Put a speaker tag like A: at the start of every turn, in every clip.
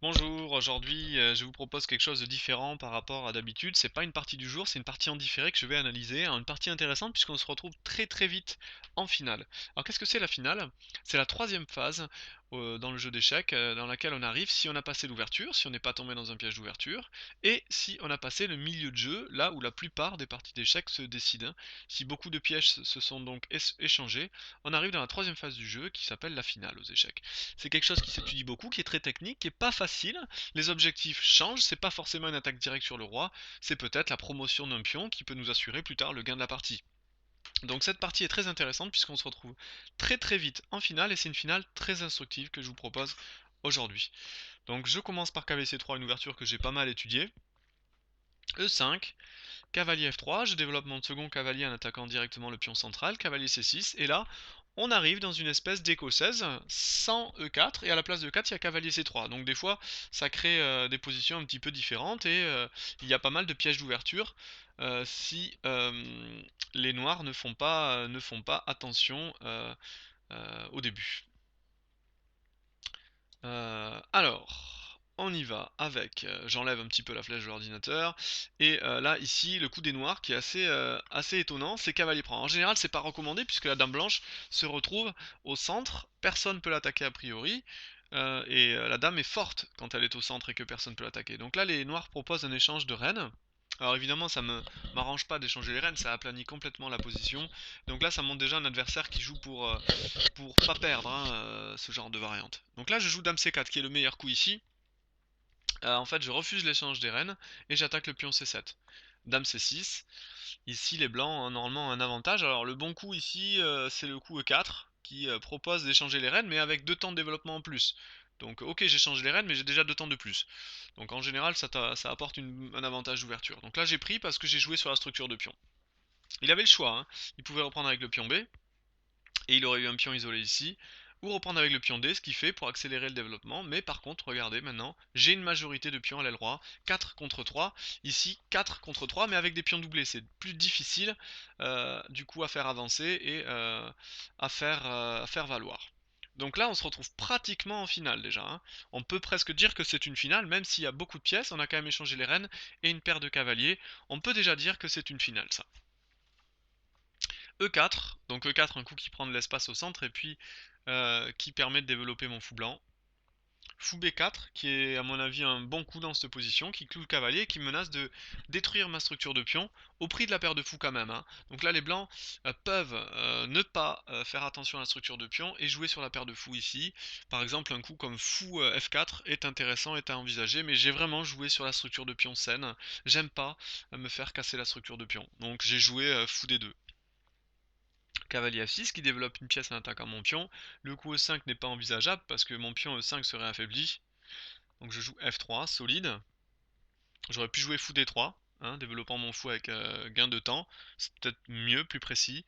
A: Bonjour, aujourd'hui je vous propose quelque chose de différent par rapport à d'habitude. C'est pas une partie du jour, c'est une partie en différé que je vais analyser. Une partie intéressante puisqu'on se retrouve très très vite en finale. Alors qu'est-ce que c'est la finale? C'est la troisième phase dans le jeu d'échecs dans laquelle on arrive si on a passé l'ouverture, si on n'est pas tombé dans un piège d'ouverture, et si on a passé le milieu de jeu, là où la plupart des parties d'échecs se décident. Si beaucoup de pièges se sont donc échangés, on arrive dans la troisième phase du jeu qui s'appelle la finale aux échecs. C'est quelque chose qui s'étudie beaucoup, qui est très technique, qui est pas facile. Les objectifs changent, c'est pas forcément une attaque directe sur le roi, c'est peut-être la promotion d'un pion qui peut nous assurer plus tard le gain de la partie. Donc cette partie est très intéressante puisqu'on se retrouve très très vite en finale et c'est une finale très instructive que je vous propose aujourd'hui. Donc je commence par KVC3, une ouverture que j'ai pas mal étudiée. E5, cavalier F3, je développe mon second cavalier en attaquant directement le pion central, cavalier C6, et là, on arrive dans une espèce d'écossaise sans E4, et à la place de E4, il y a cavalier C3. Donc des fois, ça crée des positions un petit peu différentes, et il y a pas mal de pièges d'ouverture si les noirs ne font pas attention au début. Alors, on y va avec, j'enlève un petit peu la flèche de l'ordinateur, et là, ici, le coup des noirs qui est assez étonnant, c'est cavalier prend. En général, c'est pas recommandé puisque la dame blanche se retrouve au centre, personne peut l'attaquer a priori, et la dame est forte quand elle est au centre et que personne peut l'attaquer. Donc là, les noirs proposent un échange de reines. Alors évidemment, ça me m'arrange pas d'échanger les reines, ça aplanit complètement la position. Donc là, ça montre déjà un adversaire qui joue pour pas perdre hein, ce genre de variante. Donc là je joue dame C4 qui est le meilleur coup ici. En fait je refuse l'échange des reines et j'attaque le pion C7. Dame C6. Ici les blancs ont normalement un avantage. Alors le bon coup ici c'est le coup E4 qui propose d'échanger les reines mais avec 2 temps de développement en plus. Donc ok j'échange les reines mais j'ai déjà 2 temps de plus. Donc en général ça apporte un avantage d'ouverture. Donc là j'ai pris parce que j'ai joué sur la structure de pion. Il avait le choix, hein. Il pouvait reprendre avec le pion B, et il aurait eu un pion isolé ici, ou reprendre avec le pion D, ce qui fait pour accélérer le développement, mais par contre, regardez maintenant, j'ai une majorité de pions à l'aile roi, 4 contre 3, ici 4 contre 3, mais avec des pions doublés, c'est plus difficile du coup à faire avancer et à faire valoir. Donc là, on se retrouve pratiquement en finale déjà, hein. On peut presque dire que c'est une finale, même s'il y a beaucoup de pièces, on a quand même échangé les reines et une paire de cavaliers, on peut déjà dire que c'est une finale ça. E4, donc E4 un coup qui prend de l'espace au centre et puis qui permet de développer mon fou blanc. Fou B4 qui est à mon avis un bon coup dans cette position, qui cloue le cavalier et qui menace de détruire ma structure de pion au prix de la paire de fou quand même, hein. Donc là les blancs peuvent ne pas faire attention à la structure de pion et jouer sur la paire de fou ici. Par exemple un coup comme fou F4 est intéressant, est à envisager, mais j'ai vraiment joué sur la structure de pion saine. J'aime pas me faire casser la structure de pion. Donc j'ai joué fou D2. Cavalier F6 qui développe une pièce en attaquant mon pion. Le coup E5 n'est pas envisageable parce que mon pion E5 serait affaibli. Donc je joue F3, solide. J'aurais pu jouer fou D3, hein, développant mon fou avec gain de temps. C'est peut-être mieux, plus précis.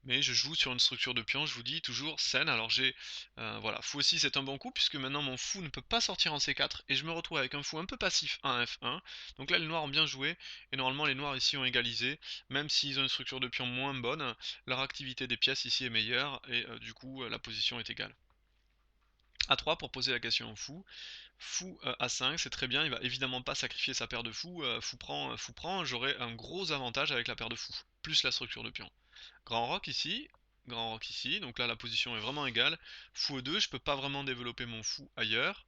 A: Mais je joue sur une structure de pion, je vous dis, toujours saine. Alors j'ai, voilà, fou aussi c'est un bon coup, puisque maintenant mon fou ne peut pas sortir en C4, et je me retrouve avec un fou un peu passif en F1. Donc là les noirs ont bien joué, et normalement les noirs ici ont égalisé, même s'ils ont une structure de pion moins bonne, leur activité des pièces ici est meilleure, et du coup la position est égale. A3 pour poser la question au fou. Fou A5, c'est très bien, il va évidemment pas sacrifier sa paire de fou. Fou prend, j'aurai un gros avantage avec la paire de fou, plus la structure de pion. Grand roc ici, grand roc ici, donc là la position est vraiment égale. Fou E2, je peux pas vraiment développer mon fou ailleurs.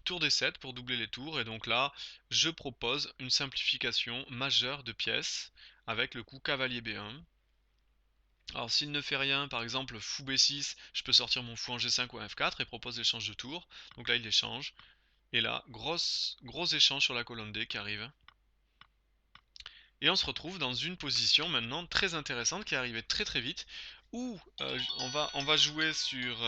A: Tour D7 pour doubler les tours, et donc là je propose une simplification majeure de pièces avec le coup cavalier B1. Alors s'il ne fait rien, par exemple fou B6, je peux sortir mon fou en G5 ou en F4 et propose l'échange de tour. Donc là il échange. Et là, gros échange sur la colonne D qui arrive. Et on se retrouve dans une position maintenant très intéressante qui est arrivée très très vite, où on va jouer sur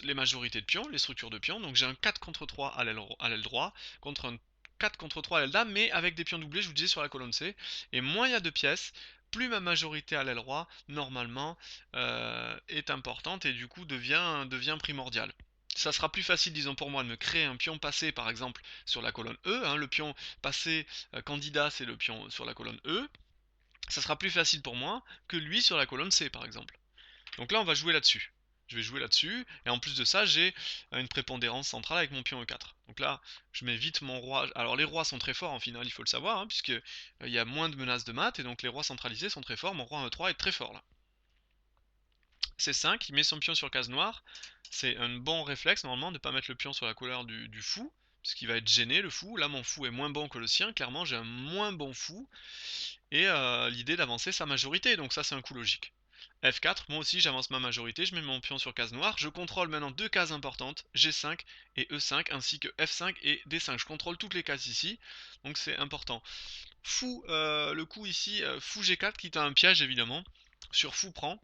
A: les majorités de pions, les structures de pions. Donc j'ai un 4 contre 3 à l'aile droite contre un 4 contre 3 à l'aile dame, mais avec des pions doublés, je vous disais, sur la colonne C. Et moins il y a de pièces, plus ma majorité à l'aile droite, normalement, est importante et du coup devient primordiale. Ça sera plus facile, disons pour moi, de me créer un pion passé, par exemple, sur la colonne E, hein, le pion passé candidat, c'est le pion sur la colonne E. Ça sera plus facile pour moi que lui sur la colonne C, par exemple. Donc là, on va jouer là-dessus. Je vais jouer là-dessus, et en plus de ça, j'ai une prépondérance centrale avec mon pion E4. Donc là, je mets vite mon roi. Alors les rois sont très forts en finale, il faut le savoir, hein, puisque il y a moins de menaces de mat, et donc les rois centralisés sont très forts. Mon roi E3 est très fort là. C5, il met son pion sur case noire. C'est un bon réflexe normalement de ne pas mettre le pion sur la couleur du fou, puisqu'il va être gêné le fou. Là mon fou est moins bon que le sien, clairement j'ai un moins bon fou. Et l'idée d'avancer sa majorité, donc ça c'est un coup logique. F4, moi aussi j'avance ma majorité, je mets mon pion sur case noire, je contrôle maintenant deux cases importantes, G5 et E5, ainsi que F5 et D5. Je contrôle toutes les cases ici, donc c'est important. Fou, le coup ici, fou G4 qui est un piège évidemment. Sur fou prend,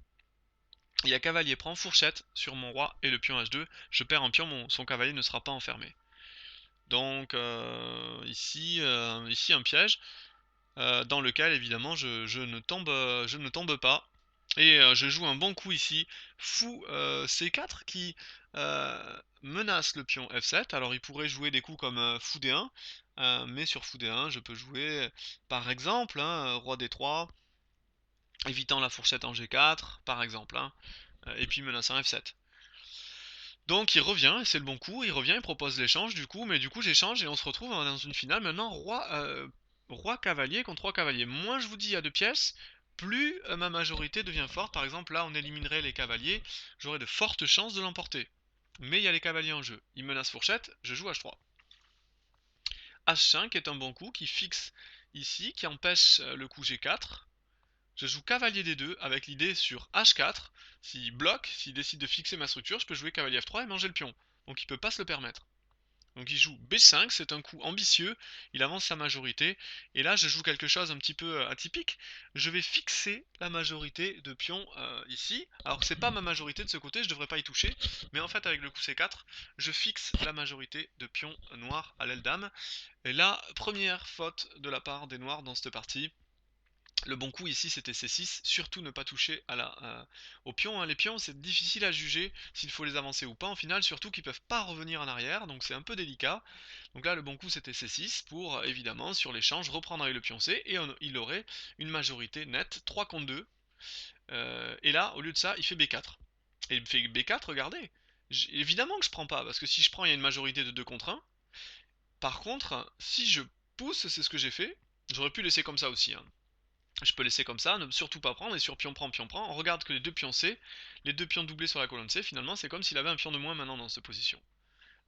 A: il y a cavalier prend, fourchette sur mon roi et le pion H2. Je perds un pion, son cavalier ne sera pas enfermé. Donc ici un piège. Dans lequel évidemment je ne tombe pas. Et je joue un bon coup ici, fou C4 qui menace le pion F7. Alors il pourrait jouer des coups comme fou D1, mais sur fou D1 je peux jouer par exemple hein, roi D3, évitant la fourchette en G4 par exemple, hein, et puis menaçant F7. Donc il revient, et c'est le bon coup, il revient, il propose l'échange du coup, mais du coup j'échange et on se retrouve dans une finale maintenant roi cavalier contre roi cavalier. Moins je vous dis il y a de pièces, plus ma majorité devient forte. Par exemple là on éliminerait les cavaliers, j'aurais de fortes chances de l'emporter. Mais il y a les cavaliers en jeu. Il menace fourchette, je joue H3. H5 est un bon coup qui fixe ici, qui empêche le coup G4. Je joue cavalier D2 avec l'idée sur H4, s'il bloque, s'il décide de fixer ma structure, je peux jouer cavalier F3 et manger le pion. Donc il peut pas se le permettre. Donc il joue B5, c'est un coup ambitieux, il avance sa majorité, et là je joue quelque chose un petit peu atypique, je vais fixer la majorité de pions ici, alors que c'est pas ma majorité de ce côté, je devrais pas y toucher, mais en fait avec le coup C4, je fixe la majorité de pions noirs à l'aile dame, et là, première faute de la part des noirs dans cette partie, le bon coup ici c'était C6, surtout ne pas toucher aux pions, hein. Les pions c'est difficile à juger s'il faut les avancer ou pas en finale, surtout qu'ils peuvent pas revenir en arrière, donc c'est un peu délicat. Donc là le bon coup c'était C6 pour évidemment sur l'échange reprendre avec le pion C et il aurait une majorité nette, 3 contre 2. Et là au lieu de ça il fait B4. Et il fait B4, regardez. Évidemment que je prends pas, parce que si je prends il y a une majorité de 2 contre 1. Par contre si je pousse, c'est ce que j'ai fait, j'aurais pu laisser comme ça aussi, hein. Je peux laisser comme ça, ne surtout pas prendre, et sur pion prend, on regarde que les deux pions C, les deux pions doublés sur la colonne C, finalement c'est comme s'il avait un pion de moins maintenant dans cette position.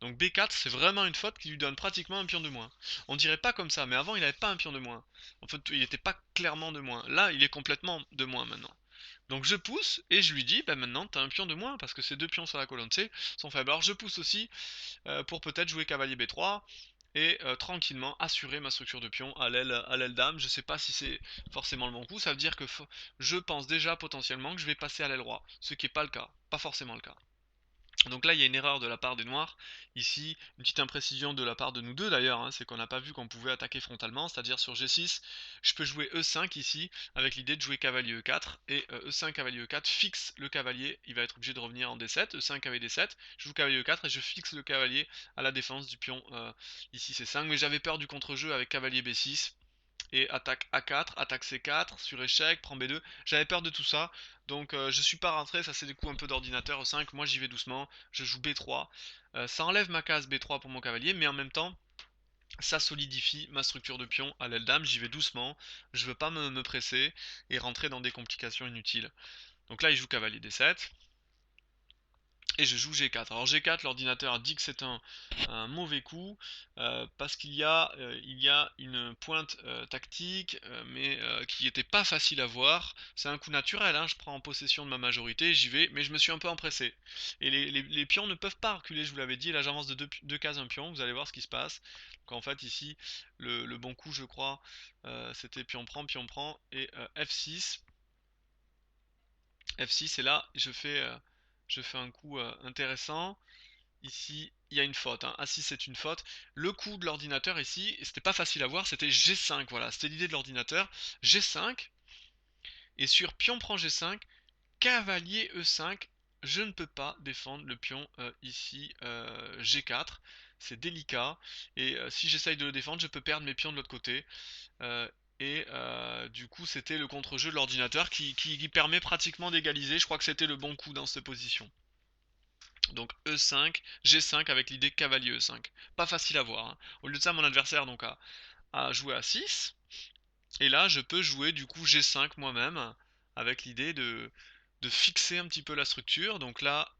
A: Donc B4 c'est vraiment une faute qui lui donne pratiquement un pion de moins. On dirait pas comme ça, mais avant il n'avait pas un pion de moins. En fait il n'était pas clairement de moins. Là il est complètement de moins maintenant. Donc je pousse et je lui dis, bah maintenant t'as un pion de moins parce que ces deux pions sur la colonne C sont faibles. Alors je pousse aussi pour peut-être jouer cavalier B3 et tranquillement assurer ma structure de pion à l'aile dame. Je sais pas si c'est forcément le bon coup, ça veut dire que je pense déjà potentiellement que je vais passer à l'aile roi, ce qui n'est pas le cas, pas forcément le cas. Donc là, il y a une erreur de la part des noirs. Ici, une petite imprécision de la part de nous deux d'ailleurs, hein, c'est qu'on n'a pas vu qu'on pouvait attaquer frontalement, c'est-à-dire sur G6, je peux jouer E5 ici, avec l'idée de jouer cavalier E4, et E5 cavalier E4 fixe le cavalier, il va être obligé de revenir en D7, E5 cavalier D7, je joue cavalier E4 et je fixe le cavalier à la défense du pion ici C5, mais j'avais peur du contre-jeu avec cavalier B6, et attaque A4, attaque C4, sur échec, prend B2. J'avais peur de tout ça, donc je suis pas rentré, ça c'est des coups un peu d'ordinateur 5, moi j'y vais doucement, je joue B3. Ça enlève ma case B3 pour mon cavalier, mais en même temps, ça solidifie ma structure de pion à l'aile dame, j'y vais doucement, je veux pas me presser et rentrer dans des complications inutiles. Donc là il joue cavalier D7. Et je joue G4. Alors G4, l'ordinateur dit que c'est un mauvais coup parce il y a une pointe tactique, mais qui n'était pas facile à voir. C'est un coup naturel, hein, je prends en possession de ma majorité, j'y vais, mais je me suis un peu empressé. Et les pions ne peuvent pas reculer, je vous l'avais dit. Là j'avance de deux cases un pion, vous allez voir ce qui se passe. Donc en fait ici, le bon coup je crois, c'était pion prend, et F6. F6 et là je fais un coup intéressant. Ici il y a une faute, hein. A6 c'est une faute. Le coup de l'ordinateur ici, c'était pas facile à voir, c'était G5, voilà, c'était l'idée de l'ordinateur. G5, et sur pion prend G5, cavalier E5, je ne peux pas défendre le pion ici G4, c'est délicat, et si j'essaye de le défendre, je peux perdre mes pions de l'autre côté. Euh, du coup, c'était le contre-jeu de l'ordinateur qui permet pratiquement d'égaliser. Je crois que c'était le bon coup dans cette position. Donc E5, G5 avec l'idée cavalier E5. Pas facile à voir, hein. Au lieu de ça, mon adversaire donc a joué à 6. Et là, je peux jouer du coup G5 moi-même, avec l'idée de fixer un petit peu la structure. Donc là,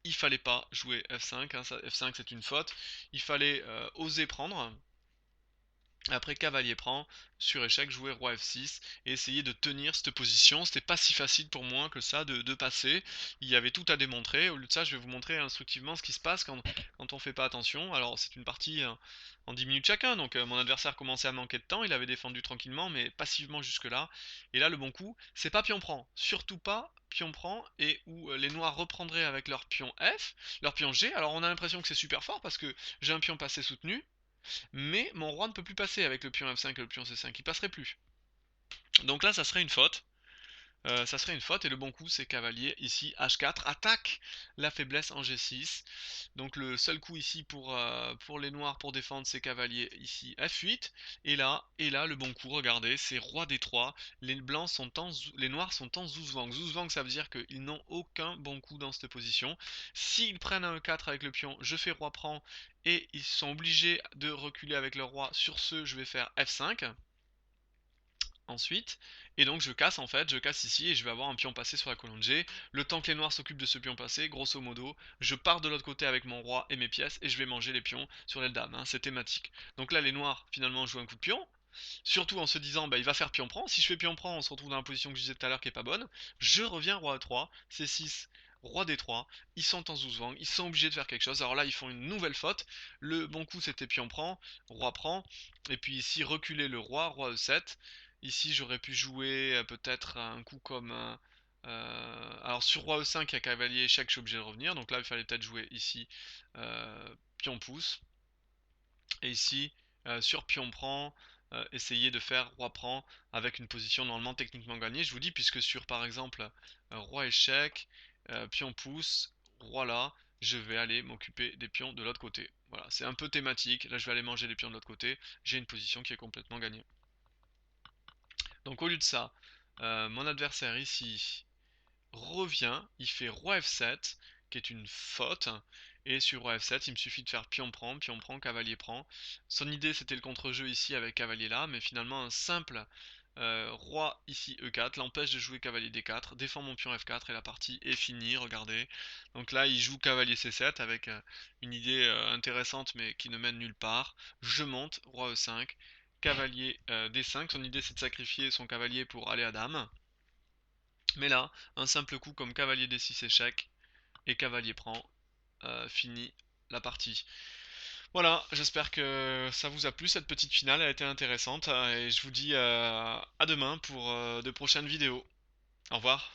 A: il fallait pas jouer F5, hein, F5 c'est une faute. Il fallait oser prendre. Après cavalier prend, sur échec, jouer roi F6 et essayer de tenir cette position. C'était pas si facile pour moi que ça de passer. Il y avait tout à démontrer. Au lieu de ça, je vais vous montrer instructivement ce qui se passe quand on fait pas attention. Alors c'est une partie en 10 minutes chacun, donc mon adversaire commençait à manquer de temps. Il avait défendu tranquillement, mais passivement jusque-là. Et là, le bon coup, c'est pas pion prend. Surtout pas pion prend et où les noirs reprendraient avec leur pion F, leur pion G. Alors on a l'impression que c'est super fort parce que j'ai un pion passé soutenu. Mais mon roi ne peut plus passer avec le pion F5 et le pion C5, il passerait plus. Donc là, ça serait une faute. Ça serait une faute et le bon coup c'est cavalier ici H4 attaque la faiblesse en G6. Donc le seul coup ici pour les noirs pour défendre c'est cavalier ici F8 et là le bon coup regardez c'est roi D3. Les noirs sont en Zuzwang. Zuzwang ça veut dire qu'ils n'ont aucun bon coup dans cette position. S'ils prennent un E4 avec le pion je fais roi prend et ils sont obligés de reculer avec le roi. Sur ce je vais faire F5 ensuite. Et donc je casse en fait, je casse ici et je vais avoir un pion passé sur la colonne G. Le temps que les noirs s'occupent de ce pion passé, grosso modo, je pars de l'autre côté avec mon roi et mes pièces et je vais manger les pions sur les dames, hein, c'est thématique. Donc là les noirs finalement jouent un coup de pion, surtout en se disant bah il va faire pion prend. Si je fais pion prend on se retrouve dans la position que je disais tout à l'heure qui est pas bonne. Je reviens roi E3, C6, roi D3, ils sont en Zuzwang, ils sont obligés de faire quelque chose. Alors là ils font une nouvelle faute, le bon coup c'était pion prend, et puis ici reculer le roi, roi E7. Ici j'aurais pu jouer peut-être un coup comme alors sur roi E5 il y a cavalier échec, je suis obligé de revenir. Donc là il fallait peut-être jouer ici pion pousse. Et ici sur pion prend, essayer de faire roi prend avec une position normalement techniquement gagnée. Je vous dis puisque sur par exemple roi échec, pion pousse, roi là, je vais aller m'occuper des pions de l'autre côté. Voilà, c'est un peu thématique. Là je vais aller manger les pions de l'autre côté. J'ai une position qui est complètement gagnée. Donc au lieu de ça, mon adversaire ici revient, il fait roi F7, qui est une faute, et sur roi F7, il me suffit de faire pion prend, cavalier prend. Son idée c'était le contre-jeu ici avec cavalier là, mais finalement un simple roi ici E4 l'empêche de jouer cavalier D4, défend mon pion F4 et la partie est finie, regardez. Donc là il joue cavalier C7 avec une idée intéressante mais qui ne mène nulle part. Je monte, roi E5, cavalier D5, son idée c'est de sacrifier son cavalier pour aller à dame. Mais là, un simple coup comme cavalier D6 échec et cavalier prend finit la partie. Voilà, j'espère que ça vous a plu cette petite finale, elle a été intéressante et je vous dis à demain pour de prochaines vidéos. Au revoir.